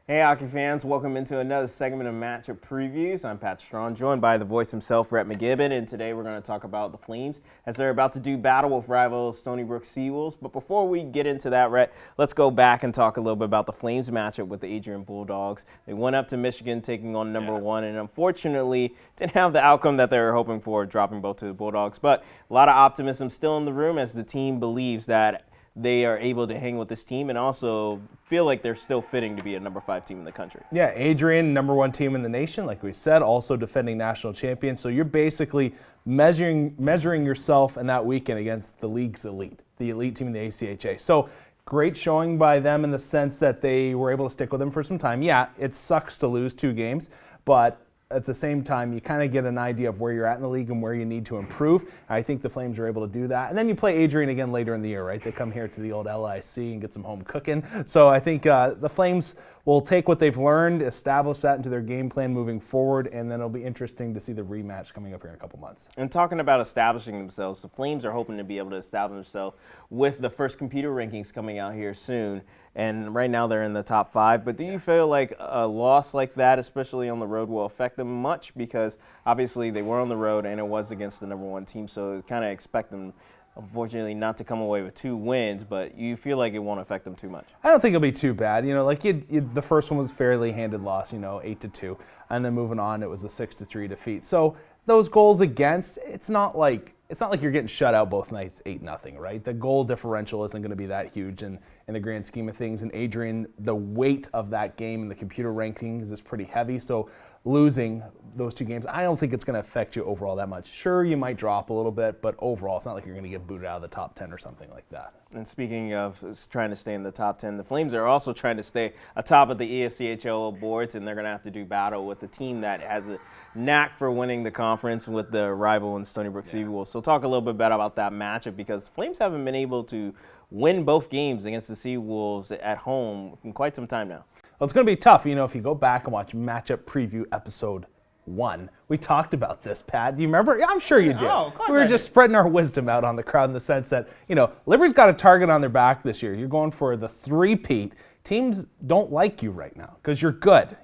Hey hockey fans, welcome into another segment of Matchup Previews. I'm Pat Strong, joined by the voice himself, Rhett McGibbon, and today we're going to talk about the Flames as they're about to do battle with rival Stony Brook Seawolves. But before we get into that, Rhett, let's go back and talk a little bit about the Flames matchup with the Adrian Bulldogs. They went up to Michigan taking on number one, and unfortunately didn't have the outcome that they were hoping for, dropping both to the Bulldogs. But a lot of optimism still in the room as the team believes that they are able to hang with this team and also feel like they're still fitting to be a number 5 team in the country. Yeah, Adrian, number 1 team in the nation, like we said, also defending national champion. So you're basically measuring yourself in that weekend against the league's elite, the elite team in the ACHA. So great showing by them in the sense that they were able to stick with them for some time. Yeah, it sucks to lose 2 games, but at the same time, you kind of get an idea of where you're at in the league and where you need to improve. I think the Flames are able to do that. And then you play Adrian again later in the year, right? They come here to the old LIC and get some home cooking. So I think the Flames will take what they've learned, establish that into their game plan moving forward, and then it'll be interesting to see the rematch coming up here in a couple months. And talking about establishing themselves, the Flames are hoping to be able to establish themselves with the first computer rankings coming out here soon. And right now they're in the top 5. But do you feel like a loss like that, especially on the road, will affect them much? Because obviously they were on the road and it was against the number 1 team, so kind of expect them, unfortunately, not to come away with 2 wins, but you feel like it won't affect them too much. I don't think it'll be too bad. You know, like the first one was fairly handed loss, 8-2, and then moving on, it was a 6-3 defeat. So those goals against, it's not like you're getting shut out both nights 8-0, right? The goal differential isn't going to be that huge in the grand scheme of things. And Adrian, the weight of that game in the computer rankings is pretty heavy. So losing those 2 games, I don't think it's going to affect you overall that much. Sure, you might drop a little bit, but overall, it's not like you're going to get booted out of the top 10 or something like that. And speaking of trying to stay in the top 10, the Flames are also trying to stay atop of the ESCHL boards, and they're going to have to do battle with the team that has a knack for winning the conference with the rival in Stony Brook Seawolves. So talk a little bit better about that matchup, because the Flames haven't been able to win both games against the Seawolves at home in quite some time now. Well, it's going to be tough. If you go back and watch Matchup Preview Episode 1, we talked about this, Pat. Do you remember? Yeah, I'm sure you do. Oh, of course we were just spreading our wisdom out on the crowd in the sense that, Liberty's got a target on their back this year. You're going for the 3-peat. Teams don't like you right now because you're good.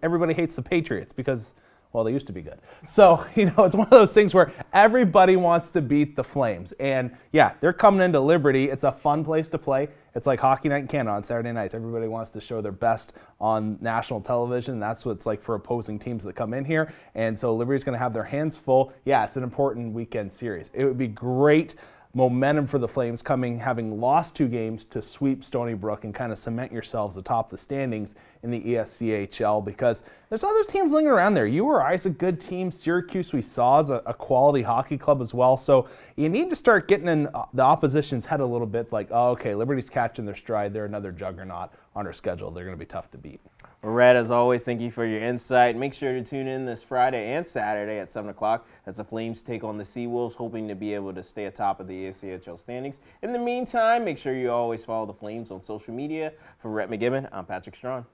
Everybody hates the Patriots because, well, they used to be good. So, it's one of those things where everybody wants to beat the Flames. And, yeah, they're coming into Liberty. It's a fun place to play. It's like Hockey Night in Canada on Saturday nights. Everybody wants to show their best on national television. That's what it's like for opposing teams that come in here. And so Liberty's going to have their hands full. Yeah, it's an important weekend series. It would be great momentum for the Flames having lost 2 games to sweep Stony Brook and kind of cement yourselves atop the standings in the ESCHL, because there's other teams lingering around there. URI is a good team. Syracuse, we saw, is a quality hockey club as well. So you need to start getting in the opposition's head a little bit like, oh, okay, Liberty's catching their stride. They're another juggernaut on their schedule. They're going to be tough to beat. Red, as always, thank you for your insight. Make sure to tune in this Friday and Saturday at 7 o'clock as the Flames take on the Seawolves, hoping to be able to stay atop of the ACHL standings. In the meantime, make sure you always follow the Flames on social media. For Rhett McGibbon, I'm Patrick Strong.